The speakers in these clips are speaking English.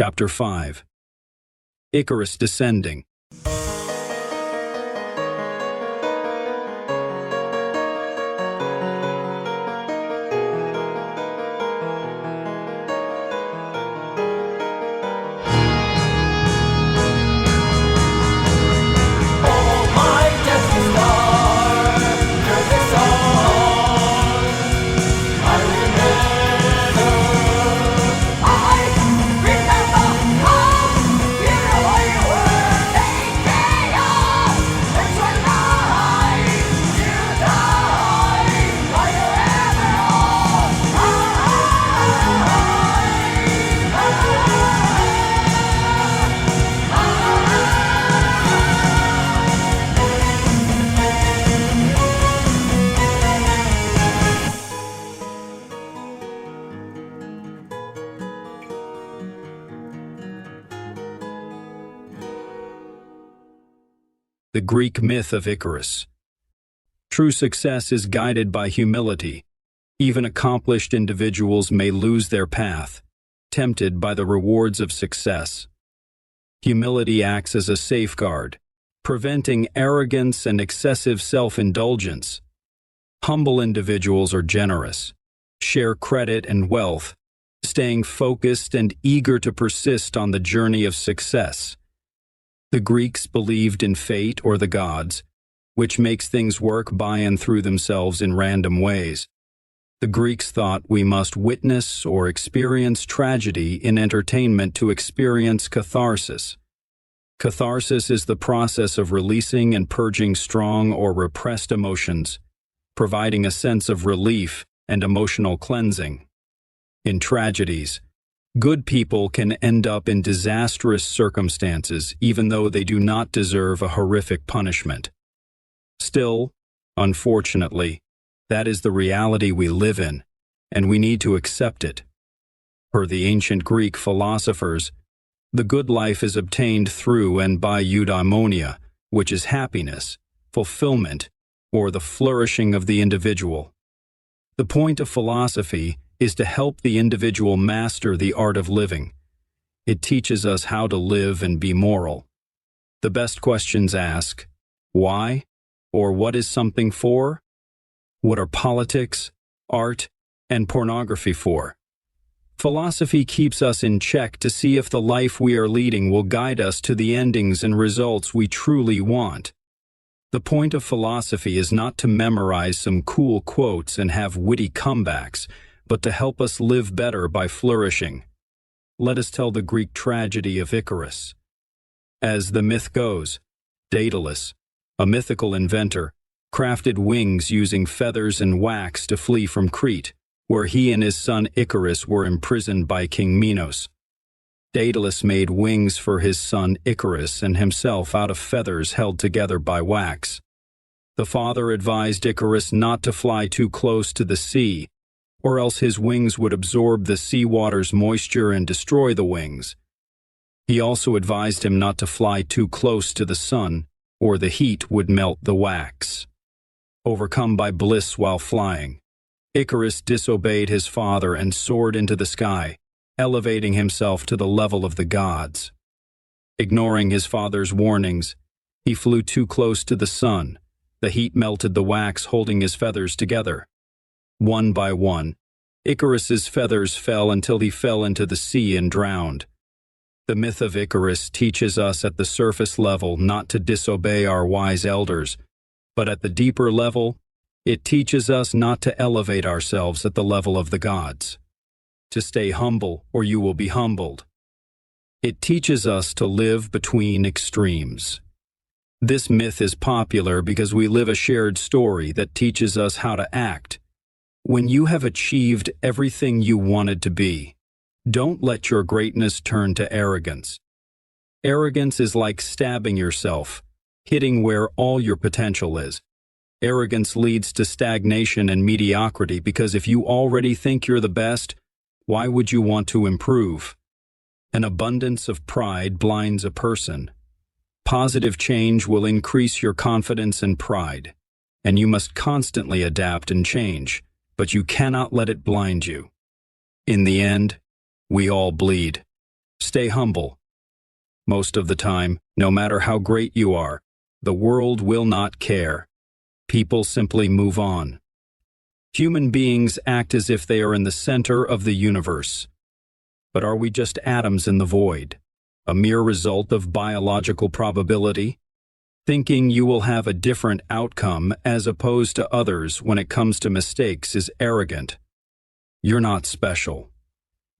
Chapter 5. Icarus Descending. The Greek myth of Icarus. True success is guided by humility. Even accomplished individuals may lose their path, tempted by the rewards of success. Humility acts as a safeguard, preventing arrogance and excessive self-indulgence. Humble individuals are generous, share credit and wealth, staying focused and eager to persist on the journey of success. The Greeks believed in fate or the gods, which makes things work by and through themselves in random ways. The Greeks thought we must witness or experience tragedy in entertainment to experience catharsis. Catharsis is the process of releasing and purging strong or repressed emotions, providing a sense of relief and emotional cleansing. In tragedies, good people can end up in disastrous circumstances even though they do not deserve a horrific punishment. Still, unfortunately, that is the reality we live in, and we need to accept it. Per the ancient Greek philosophers, the good life is obtained through and by eudaimonia, which is happiness, fulfillment, or the flourishing of the individual. The point of philosophy is to help the individual master the art of living. It teaches us how to live and be moral. The best questions ask, why? Or what is something for? What are politics, art, and pornography for? Philosophy keeps us in check to see if the life we are leading will guide us to the endings and results we truly want. The point of philosophy is not to memorize some cool quotes and have witty comebacks, but to help us live better by flourishing. Let us tell the Greek tragedy of Icarus. As the myth goes, Daedalus, a mythical inventor, crafted wings using feathers and wax to flee from Crete, where he and his son Icarus were imprisoned by King Minos. Daedalus made wings for his son Icarus and himself out of feathers held together by wax. The father advised Icarus not to fly too close to the sea, or else his wings would absorb the seawater's moisture and destroy the wings. He also advised him not to fly too close to the sun, or the heat would melt the wax. Overcome by bliss while flying, Icarus disobeyed his father and soared into the sky, elevating himself to the level of the gods. Ignoring his father's warnings, he flew too close to the sun. The heat melted the wax holding his feathers together. One by one, Icarus's feathers fell until he fell into the sea and drowned. The myth of Icarus teaches us at the surface level not to disobey our wise elders, but at the deeper level, it teaches us not to elevate ourselves at the level of the gods. To stay humble, or you will be humbled. It teaches us to live between extremes. This myth is popular because we live a shared story that teaches us how to act. When you have achieved everything you wanted to be, don't let your greatness turn to arrogance. Arrogance is like stabbing yourself, hitting where all your potential is. Arrogance leads to stagnation and mediocrity because if you already think you're the best, why would you want to improve? An abundance of pride blinds a person. Positive change will increase your confidence and pride, and you must constantly adapt and change, but you cannot let it blind you. In the end, we all bleed. Stay humble. Most of the time, no matter how great you are, the world will not care. People simply move on. Human beings act as if they are in the center of the universe. But are we just atoms in the void, a mere result of biological probability? Thinking you will have a different outcome as opposed to others when it comes to mistakes is arrogant. You're not special.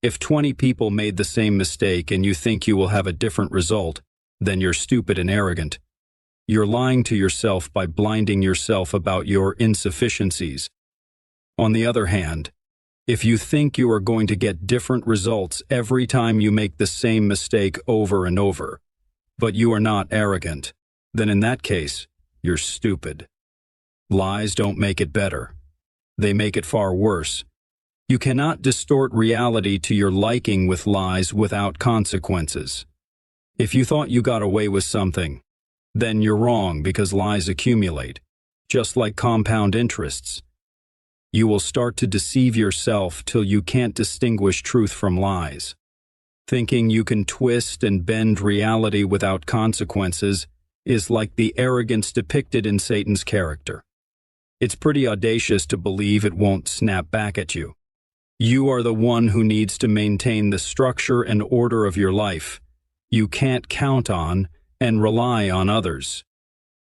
If 20 people made the same mistake and you think you will have a different result, then you're stupid and arrogant. You're lying to yourself by blinding yourself about your insufficiencies. On the other hand, if you think you are going to get different results every time you make the same mistake over and over, but you are not arrogant, then in that case, you're stupid. Lies don't make it better. They make it far worse. You cannot distort reality to your liking with lies without consequences. If you thought you got away with something, then you're wrong because lies accumulate, just like compound interests. You will start to deceive yourself till you can't distinguish truth from lies. Thinking you can twist and bend reality without consequences is like the arrogance depicted in Satan's character. It's pretty audacious to believe it won't snap back at you. You are the one who needs to maintain the structure and order of your life. You can't count on and rely on others.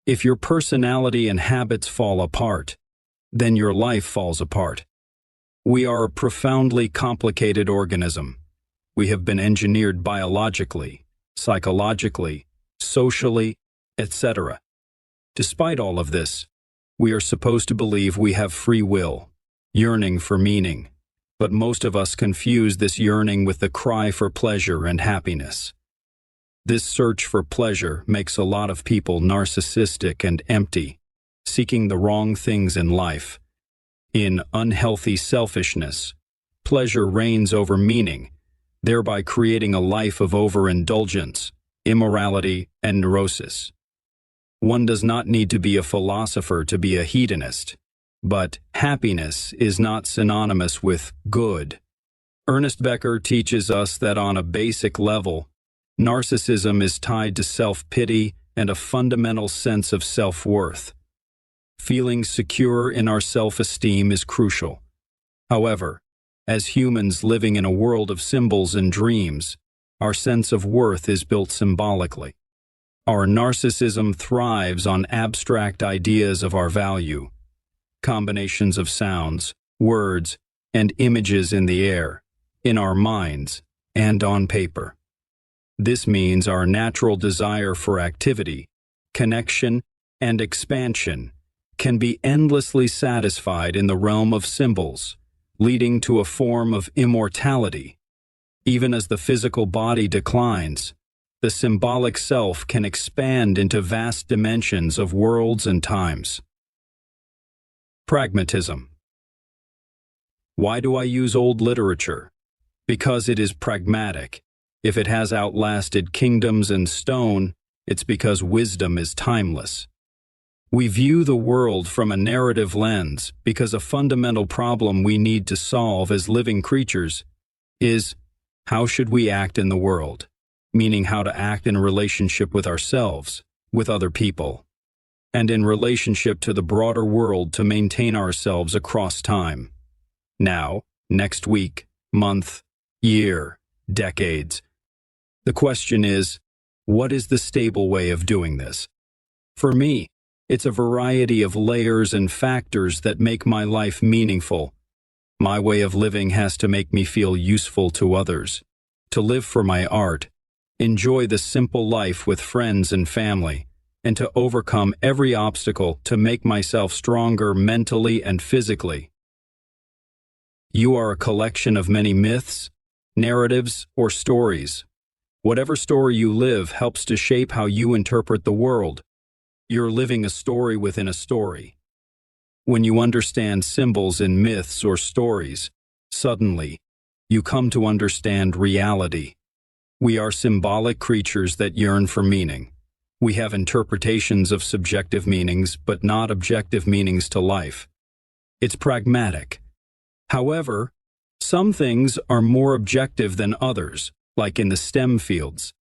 If your personality and habits fall apart, then your life falls apart. We are a profoundly complicated organism. We have been engineered biologically, psychologically, socially, etc. Despite all of this, we are supposed to believe we have free will, yearning for meaning, but most of us confuse this yearning with the cry for pleasure and happiness. This search for pleasure makes a lot of people narcissistic and empty, seeking the wrong things in life. In unhealthy selfishness, pleasure reigns over meaning, thereby creating a life of overindulgence, immorality, and neurosis. One does not need to be a philosopher to be a hedonist, but happiness is not synonymous with good. Ernest Becker teaches us that on a basic level, narcissism is tied to self-pity and a fundamental sense of self-worth. Feeling secure in our self-esteem is crucial. However, as humans living in a world of symbols and dreams, our sense of worth is built symbolically. Our narcissism thrives on abstract ideas of our value, combinations of sounds, words, and images in the air, in our minds, and on paper. This means our natural desire for activity, connection, and expansion can be endlessly satisfied in the realm of symbols, leading to a form of immortality. Even as the physical body declines, the symbolic self can expand into vast dimensions of worlds and times. Pragmatism. Why do I use old literature? Because it is pragmatic. If it has outlasted kingdoms and stone, it's because wisdom is timeless. We view the world from a narrative lens because a fundamental problem we need to solve as living creatures is, how should we act in the world? Meaning how to act in a relationship with ourselves, with other people, and in relationship to the broader world to maintain ourselves across time. Now, next week, month, year, decades. The question is, what is the stable way of doing this? For me, it's a variety of layers and factors that make my life meaningful. My way of living has to make me feel useful to others, to live for my art, enjoy the simple life with friends and family, and to overcome every obstacle to make myself stronger mentally and physically. You are a collection of many myths, narratives, or stories. Whatever story you live helps to shape how you interpret the world. You're living a story within a story. When you understand symbols in myths or stories, suddenly, you come to understand reality. We are symbolic creatures that yearn for meaning. We have interpretations of subjective meanings, but not objective meanings to life. It's pragmatic. However, some things are more objective than others, like in the STEM fields.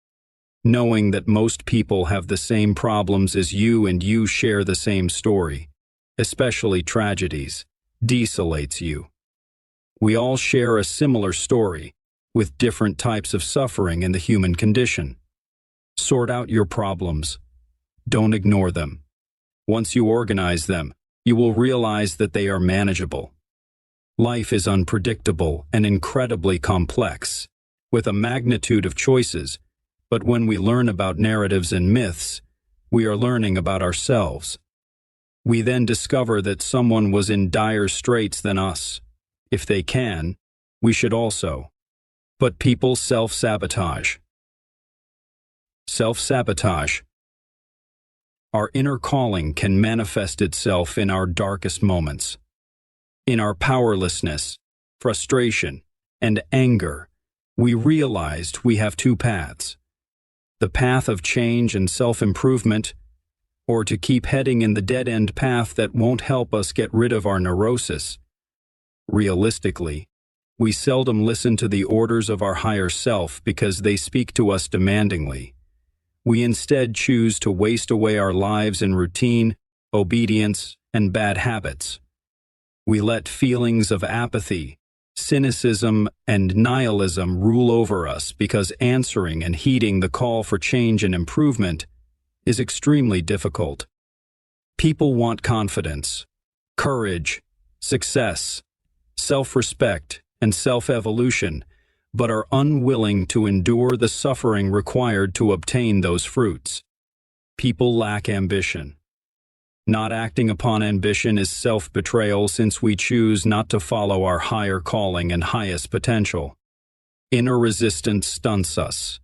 Knowing that most people have the same problems as you and you share the same story, especially tragedies, desolates you. We all share a similar story, with different types of suffering in the human condition. Sort out your problems. Don't ignore them. Once you organize them, you will realize that they are manageable. Life is unpredictable and incredibly complex, with a magnitude of choices, but when we learn about narratives and myths, we are learning about ourselves. We then discover that someone was in dire straits than us. If they can, we should also. But people self-sabotage. Self-sabotage. Our inner calling can manifest itself in our darkest moments. In our powerlessness, frustration, and anger, we realized we have two paths: the path of change and self-improvement, or to keep heading in the dead-end path that won't help us get rid of our neurosis. Realistically, we seldom listen to the orders of our higher self because they speak to us demandingly. We instead choose to waste away our lives in routine, obedience, and bad habits. We let feelings of apathy, cynicism, and nihilism rule over us because answering and heeding the call for change and improvement is extremely difficult. People want confidence, courage, success, self-respect, and self-evolution, but are unwilling to endure the suffering required to obtain those fruits. People lack ambition. Not acting upon ambition is self-betrayal, since we choose not to follow our higher calling and highest potential. Inner resistance stunts us.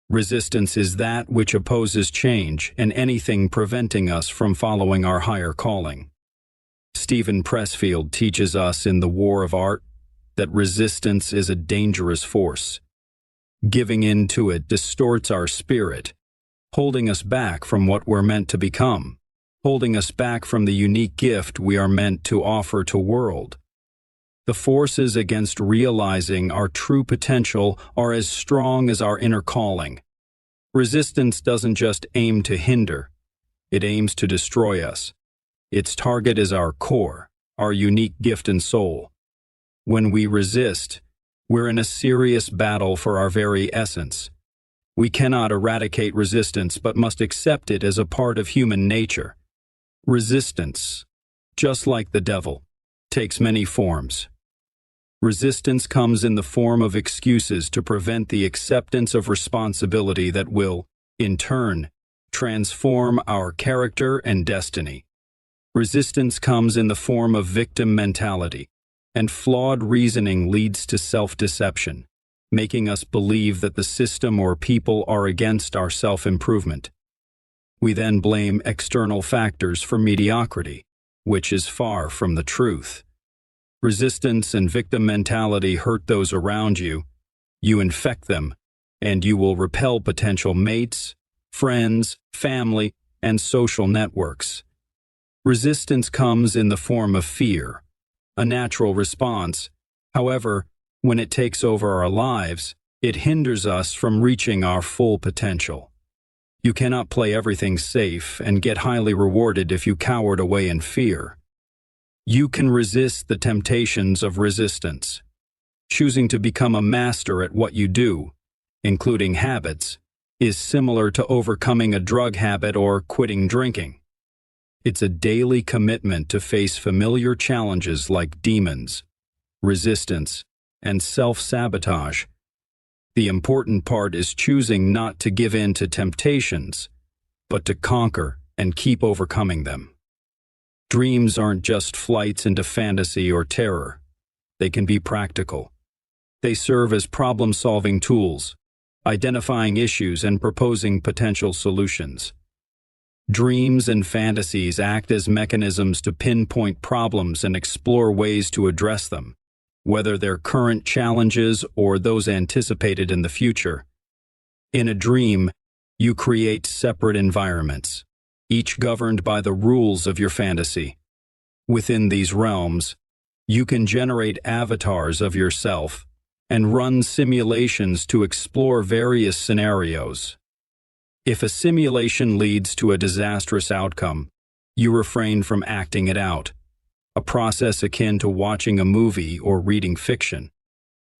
Resistance is that which opposes change and anything preventing us from following our higher calling. Stephen Pressfield teaches us in The War of Art that resistance is a dangerous force. Giving in to it distorts our spirit, holding us back from what we're meant to become, holding us back from the unique gift we are meant to offer to the world. The forces against realizing our true potential are as strong as our inner calling. Resistance doesn't just aim to hinder, it aims to destroy us. Its target is our core, our unique gift and soul. When we resist, we're in a serious battle for our very essence. We cannot eradicate resistance but must accept it as a part of human nature. Resistance, just like the devil, takes many forms. Resistance comes in the form of excuses to prevent the acceptance of responsibility that will, in turn, transform our character and destiny. Resistance comes in the form of victim mentality, and flawed reasoning leads to self-deception, making us believe that the system or people are against our self-improvement. We then blame external factors for mediocrity, which is far from the truth. Resistance and victim mentality hurt those around you. You infect them, and you will repel potential mates, friends, family, and social networks. Resistance comes in the form of fear, a natural response. However, when it takes over our lives, it hinders us from reaching our full potential. You cannot play everything safe and get highly rewarded if you cowered away in fear. You can resist the temptations of resistance. Choosing to become a master at what you do, including habits, is similar to overcoming a drug habit or quitting drinking. It's a daily commitment to face familiar challenges like demons, resistance, and self-sabotage. The important part is choosing not to give in to temptations, but to conquer and keep overcoming them. Dreams aren't just flights into fantasy or terror. They can be practical. They serve as problem-solving tools, identifying issues and proposing potential solutions. Dreams and fantasies act as mechanisms to pinpoint problems and explore ways to address them, whether they're current challenges or those anticipated in the future. In a dream, you create separate environments, each governed by the rules of your fantasy. Within these realms, you can generate avatars of yourself, and run simulations to explore various scenarios. If a simulation leads to a disastrous outcome, you refrain from acting it out, a process akin to watching a movie or reading fiction.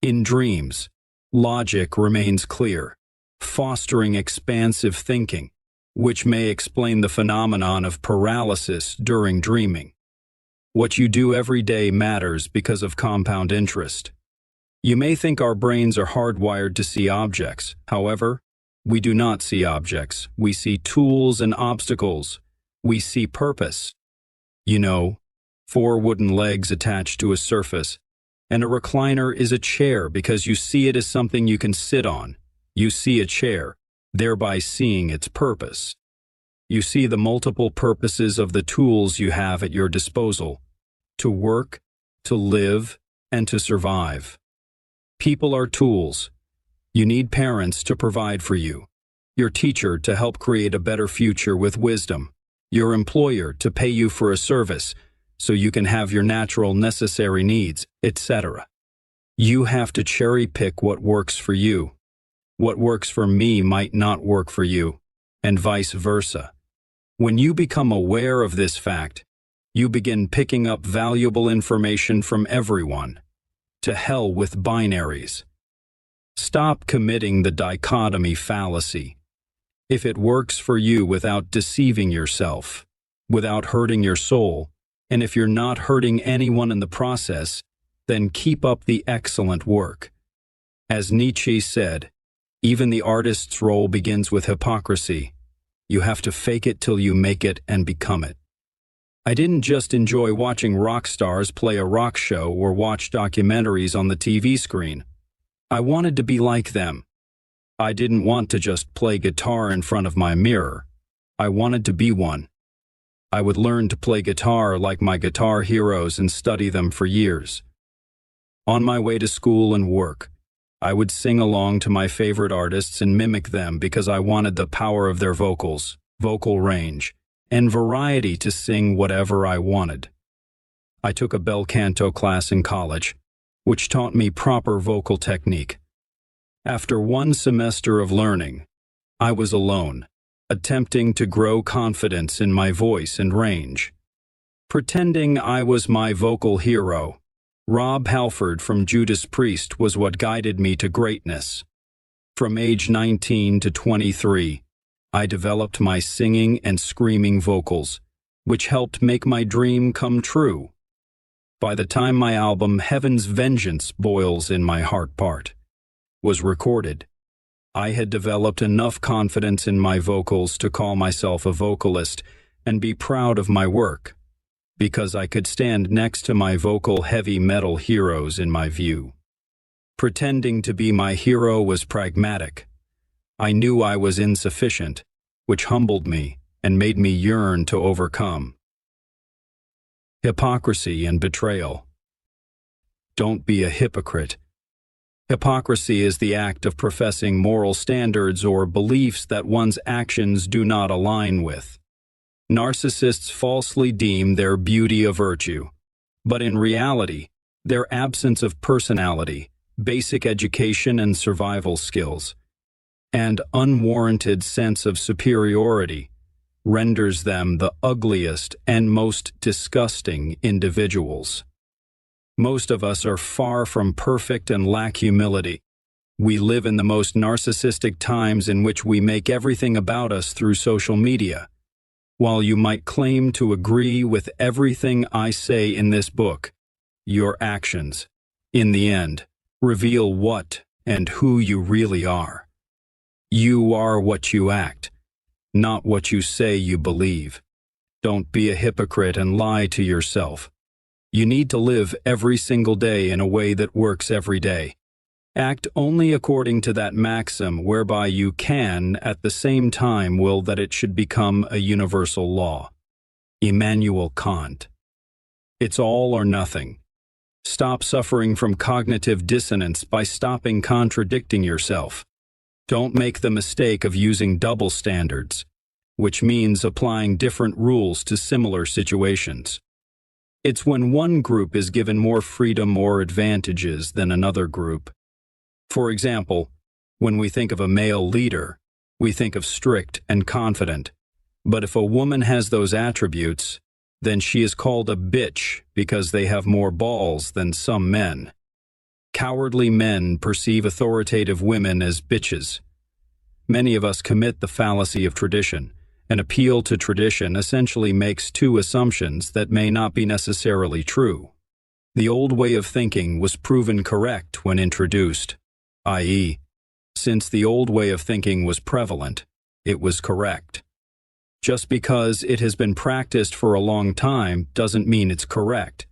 In dreams, logic remains clear, fostering expansive thinking, which may explain the phenomenon of paralysis during dreaming. What you do every day matters because of compound interest. You may think our brains are hardwired to see objects. However, we do not see objects. We see tools and obstacles. We see purpose. You know, 4 wooden legs attached to a surface, and a recliner is a chair because you see it as something you can sit on. You see a chair, thereby seeing its purpose. You see the multiple purposes of the tools you have at your disposal: to work, to live, and to survive. People are tools. You need parents to provide for you, your teacher to help create a better future with wisdom, your employer to pay you for a service so you can have your natural necessary needs, etc. You have to cherry-pick what works for you. What works for me might not work for you, and vice versa. When you become aware of this fact, you begin picking up valuable information from everyone. To hell with binaries. Stop committing the dichotomy fallacy. If it works for you without deceiving yourself, without hurting your soul, and if you're not hurting anyone in the process, then keep up the excellent work. As Nietzsche said, even the artist's role begins with hypocrisy. You have to fake it till you make it and become it. I didn't just enjoy watching rock stars play a rock show or watch documentaries on the TV screen. I wanted to be like them. I didn't want to just play guitar in front of my mirror. I wanted to be one. I would learn to play guitar like my guitar heroes and study them for years. On my way to school and work, I would sing along to my favorite artists and mimic them because I wanted the power of their vocals, vocal range, and variety to sing whatever I wanted. I took a bel canto class in college, which taught me proper vocal technique. After 1 semester of learning, I was alone, attempting to grow confidence in my voice and range. Pretending I was my vocal hero, Rob Halford from Judas Priest was what guided me to greatness. From age 19 to 23, I developed my singing and screaming vocals, which helped make my dream come true. By the time my album Heaven's Vengeance Boils in My Heart Part was recorded, I had developed enough confidence in my vocals to call myself a vocalist and be proud of my work, because I could stand next to my vocal heavy metal heroes in my view. Pretending to be my hero was pragmatic. I knew I was insufficient, which humbled me and made me yearn to overcome. Hypocrisy and betrayal. Don't be a hypocrite. Hypocrisy is the act of professing moral standards or beliefs that one's actions do not align with. Narcissists falsely deem their beauty a virtue, but in reality, their absence of personality, basic education and survival skills, and unwarranted sense of superiority renders them the ugliest and most disgusting individuals. Most of us are far from perfect and lack humility. We live in the most narcissistic times in which we make everything about us through social media. While you might claim to agree with everything I say in this book, your actions, in the end, reveal what and who you really are. You are what you act, not what you say you believe. Don't be a hypocrite and lie to yourself. You need to live every single day in a way that works every day. Act only according to that maxim whereby you can, at the same time, will that it should become a universal law. Immanuel Kant. It's all or nothing. Stop suffering from cognitive dissonance by stopping contradicting yourself. Don't make the mistake of using double standards, which means applying different rules to similar situations. It's when one group is given more freedom or advantages than another group For example, when we think of a male leader, we think of strict and confident. But if a woman has those attributes, then she is called a bitch because they have more balls than some men. Cowardly men perceive authoritative women as bitches. Many of us commit the fallacy of tradition. An appeal to tradition essentially makes two assumptions that may not be necessarily true. The old way of thinking was proven correct when introduced, i.e., since the old way of thinking was prevalent, it was correct. Just because it has been practiced for a long time doesn't mean it's correct.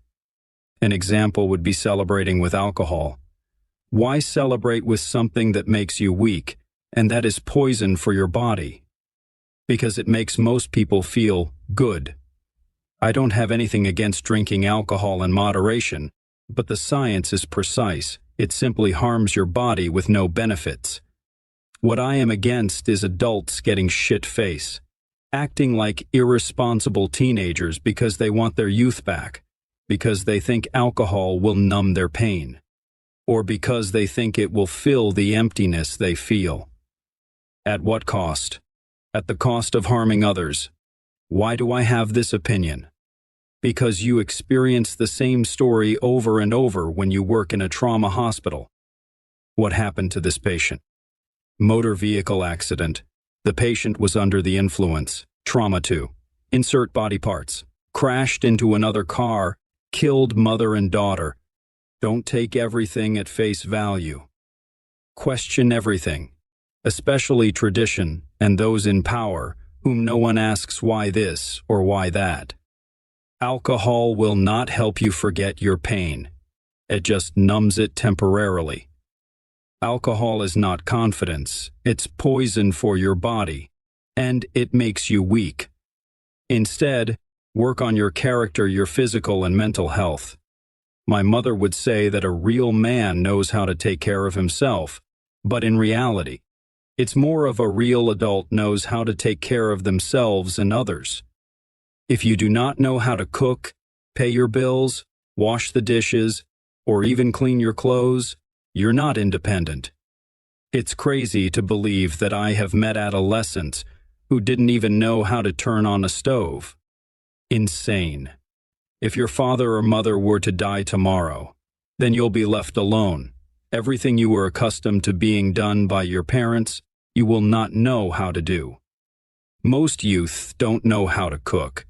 An example would be celebrating with alcohol. Why celebrate with something that makes you weak, and that is poison for your body? Because it makes most people feel good. I don't have anything against drinking alcohol in moderation, but the science is precise. It simply harms your body with no benefits. What I am against is adults getting shit-faced, acting like irresponsible teenagers because they want their youth back, because they think alcohol will numb their pain, or because they think it will fill the emptiness they feel. At what cost? At the cost of harming others. Why do I have this opinion? Because you experience the same story over and over when you work in a trauma hospital. What happened to this patient? Motor vehicle accident. The patient was under the influence. Trauma 2. Insert body parts. Crashed into another car. Killed mother and daughter. Don't take everything at face value. Question everything, especially tradition and those in power whom no one asks why this or why that. Alcohol will not help you forget your pain. It just numbs it temporarily. Alcohol is not confidence. It's poison for your body, and it makes you weak. Instead, work on your character, your physical and mental health. My mother would say that a real man knows how to take care of himself, but in reality, it's more of a real adult knows how to take care of themselves and others. If you do not know how to cook, pay your bills, wash the dishes, or even clean your clothes, you're not independent. It's crazy to believe that I have met adolescents who didn't even know how to turn on a stove. Insane. If your father or mother were to die tomorrow, then you'll be left alone. Everything you were accustomed to being done by your parents, you will not know how to do. Most youth don't know how to cook.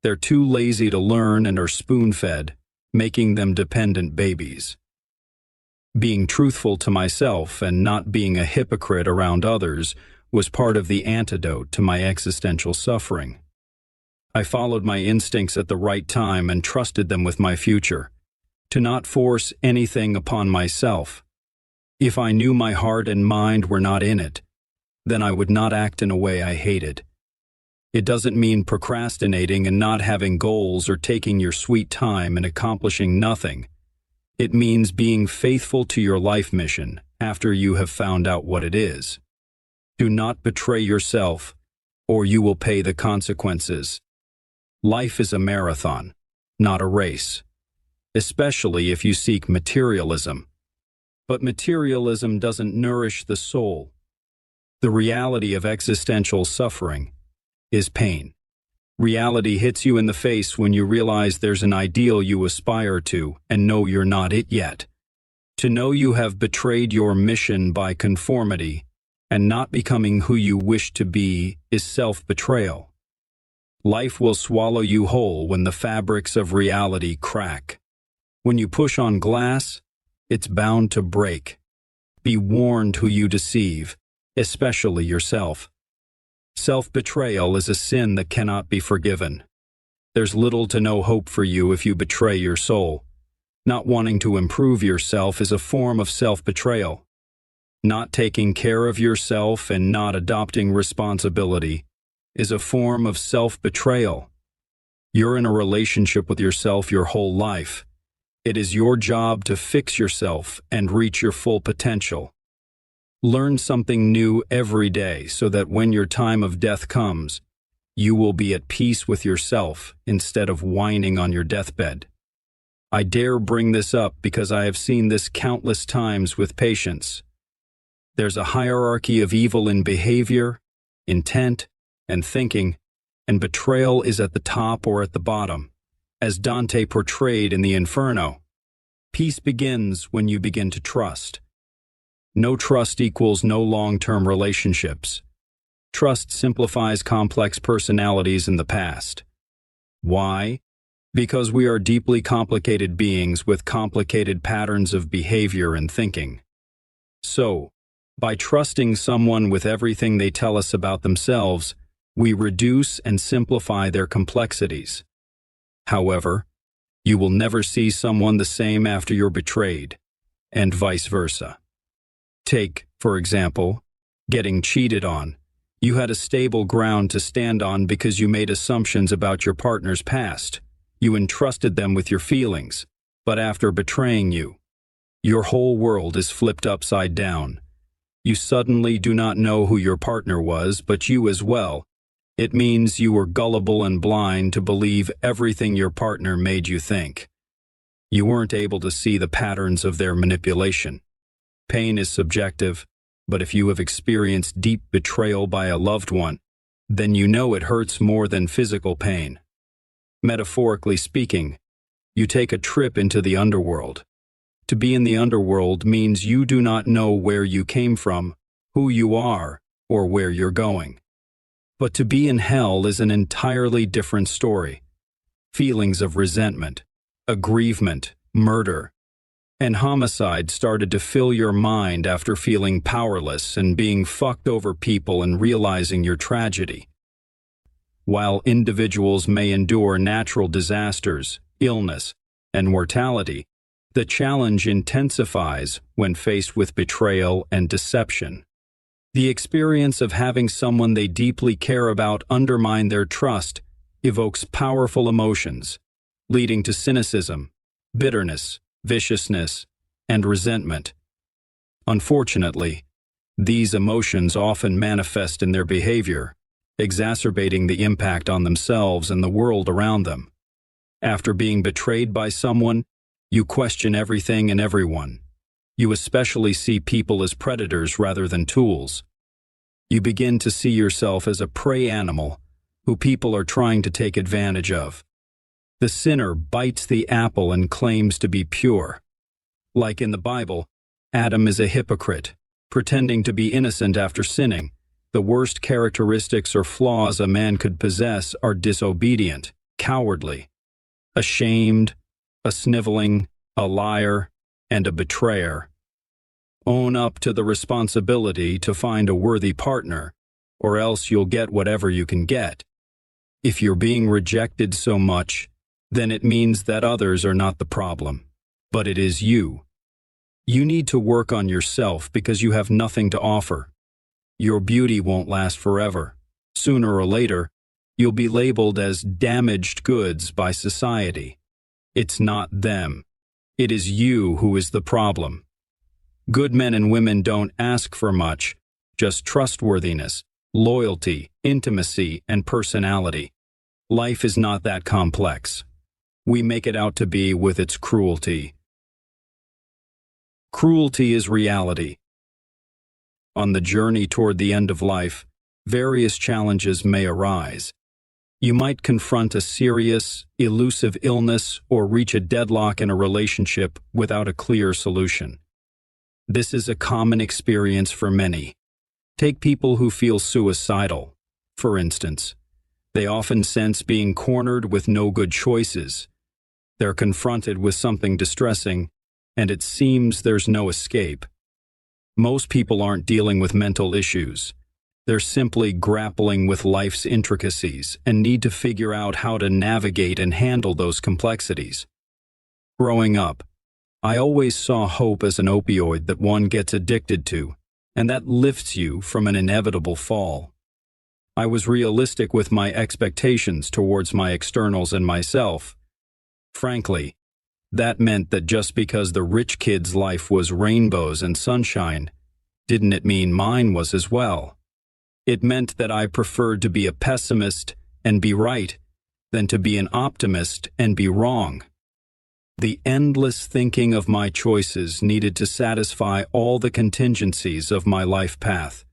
They're too lazy to learn and are spoon-fed, making them dependent babies. Being truthful to myself and not being a hypocrite around others was part of the antidote to my existential suffering. I followed my instincts at the right time and trusted them with my future, to not force anything upon myself. If I knew my heart and mind were not in it, then I would not act in a way I hated. It doesn't mean procrastinating and not having goals or taking your sweet time and accomplishing nothing. It means being faithful to your life mission after you have found out what it is. Do not betray yourself, or you will pay the consequences. Life is a marathon, not a race, especially if you seek materialism. But materialism doesn't nourish the soul. The reality of existential suffering is pain. Reality hits you in the face when you realize there's an ideal you aspire to and know you're not it yet. To know you have betrayed your mission by conformity and not becoming who you wish to be is self-betrayal. Life will swallow you whole when the fabrics of reality crack. When you push on glass, it's bound to break. Be warned who you deceive, especially yourself. Self-betrayal is a sin that cannot be forgiven. There's little to no hope for you if you betray your soul. Not wanting to improve yourself is a form of self-betrayal. Not taking care of yourself and not adopting responsibility is a form of self-betrayal. You're in a relationship with yourself your whole life. It is your job to fix yourself and reach your full potential. Learn something new every day so that when your time of death comes, you will be at peace with yourself instead of whining on your deathbed. I dare bring this up because I have seen this countless times with patients. There's a hierarchy of evil in behavior, intent, and thinking, and betrayal is at the top or at the bottom, as Dante portrayed in the Inferno. Peace begins when you begin to trust. No trust equals no long-term relationships. Trust simplifies complex personalities in the past. Why? Because we are deeply complicated beings with complicated patterns of behavior and thinking. So, by trusting someone with everything they tell us about themselves, we reduce and simplify their complexities. However, you will never see someone the same after you're betrayed, and vice versa. Take, for example, getting cheated on. You had a stable ground to stand on because you made assumptions about your partner's past. You entrusted them with your feelings, but after betraying you, your whole world is flipped upside down. You suddenly do not know who your partner was, but you as well. It means you were gullible and blind to believe everything your partner made you think. You weren't able to see the patterns of their manipulation. Pain is subjective, but if you have experienced deep betrayal by a loved one, then you know it hurts more than physical pain. Metaphorically speaking, you take a trip into the underworld. To be in the underworld means you do not know where you came from, who you are, or where you're going. But to be in hell is an entirely different story. Feelings of resentment, aggrievement, murder, and homicide started to fill your mind after feeling powerless and being fucked over people and realizing your tragedy. While individuals may endure natural disasters, illness, and mortality, the challenge intensifies when faced with betrayal and deception. The experience of having someone they deeply care about undermine their trust evokes powerful emotions, leading to cynicism, bitterness, viciousness, and resentment. Unfortunately, these emotions often manifest in their behavior, exacerbating the impact on themselves and the world around them. After being betrayed by someone, you question everything and everyone. You especially see people as predators rather than tools. You begin to see yourself as a prey animal who people are trying to take advantage of. The sinner bites the apple and claims to be pure. Like in the Bible, Adam is a hypocrite, pretending to be innocent after sinning. The worst characteristics or flaws a man could possess are disobedient, cowardly, ashamed, a sniveling, a liar, and a betrayer. Own up to the responsibility to find a worthy partner, or else you'll get whatever you can get. If you're being rejected so much, then it means that others are not the problem, but it is you. You need to work on yourself because you have nothing to offer. Your beauty won't last forever. Sooner or later, you'll be labeled as damaged goods by society. It's not them. It is you who is the problem. Good men and women don't ask for much, just trustworthiness, loyalty, intimacy, and personality. Life is not that complex. We make it out to be with its cruelty. Cruelty is reality. On the journey toward the end of life, various challenges may arise. You might confront a serious, elusive illness or reach a deadlock in a relationship without a clear solution. This is a common experience for many. Take people who feel suicidal, for instance. They often sense being cornered with no good choices. They're confronted with something distressing, and it seems there's no escape. Most people aren't dealing with mental issues. They're simply grappling with life's intricacies and need to figure out how to navigate and handle those complexities. Growing up, I always saw hope as an opioid that one gets addicted to, and that lifts you from an inevitable fall. I was realistic with my expectations towards my externals and myself. Frankly, that meant that just because the rich kid's life was rainbows and sunshine, didn't it mean mine was as well? It meant that I preferred to be a pessimist and be right than to be an optimist and be wrong. The endless thinking of my choices needed to satisfy all the contingencies of my life path.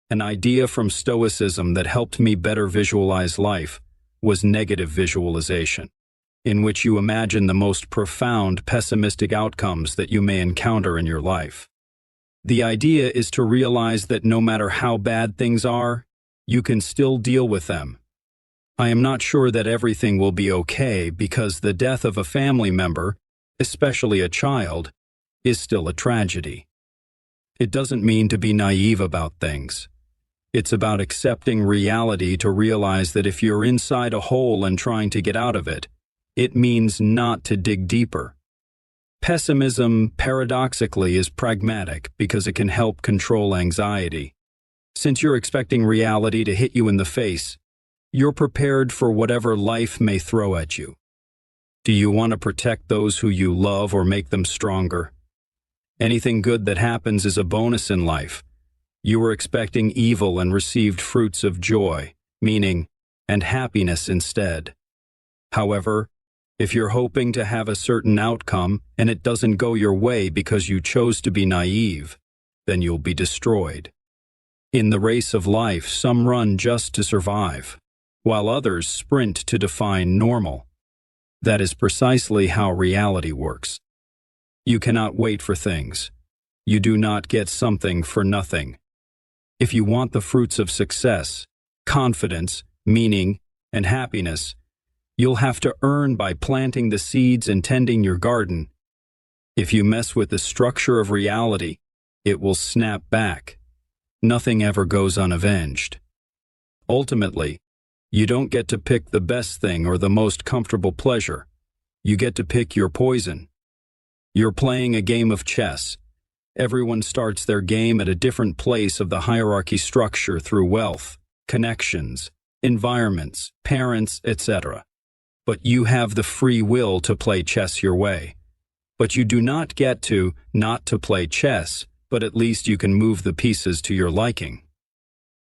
An idea from Stoicism that helped me better visualize life was negative visualization, in which you imagine the most profound pessimistic outcomes that you may encounter in your life. The idea is to realize that no matter how bad things are, you can still deal with them. I am not sure that everything will be okay because the death of a family member, especially a child, is still a tragedy. It doesn't mean to be naive about things. It's about accepting reality to realize that if you're inside a hole and trying to get out of it, it means not to dig deeper. Pessimism, paradoxically, is pragmatic because it can help control anxiety. Since you're expecting reality to hit you in the face, you're prepared for whatever life may throw at you. Do you want to protect those who you love or make them stronger? Anything good that happens is a bonus in life. You were expecting evil and received fruits of joy, meaning, and happiness instead. However, if you're hoping to have a certain outcome and it doesn't go your way because you chose to be naive, then you'll be destroyed. In the race of life, some run just to survive, while others sprint to define normal. That is precisely how reality works. You cannot wait for things. You do not get something for nothing. If you want the fruits of success, confidence, meaning, and happiness, you'll have to earn by planting the seeds and tending your garden. If you mess with the structure of reality, it will snap back. Nothing ever goes unavenged. Ultimately, you don't get to pick the best thing or the most comfortable pleasure. You get to pick your poison. You're playing a game of chess. Everyone starts their game at a different place of the hierarchy structure through wealth, connections, environments, parents, etc. But you have the free will to play chess your way. But you do not get to not to play chess, but at least you can move the pieces to your liking.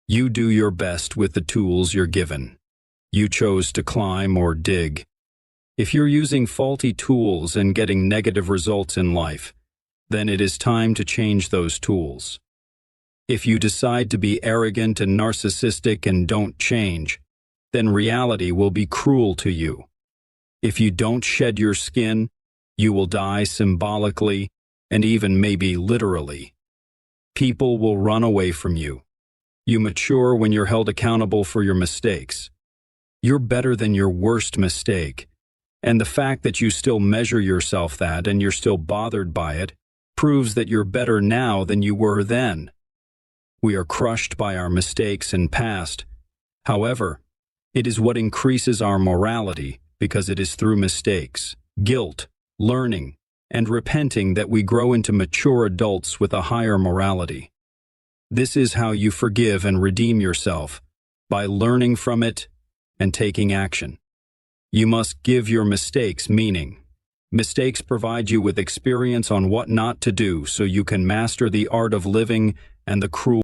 You do your best with the tools you're given. You chose to climb or dig. If you're using faulty tools and getting negative results in life, then it is time to change those tools. If you decide to be arrogant and narcissistic and don't change, then reality will be cruel to you. If you don't shed your skin, you will die symbolically and even maybe literally. People will run away from you. You mature when you're held accountable for your mistakes. You're better than your worst mistake, and the fact that you still measure yourself that and you're still bothered by it proves that you're better now than you were then. We are crushed by our mistakes and past. However, it is what increases our morality because it is through mistakes, guilt, learning, and repenting that we grow into mature adults with a higher morality. This is how you forgive and redeem yourself, by learning from it and taking action. You must give your mistakes meaning. Mistakes provide you with experience on what not to do so you can master the art of living and the cruel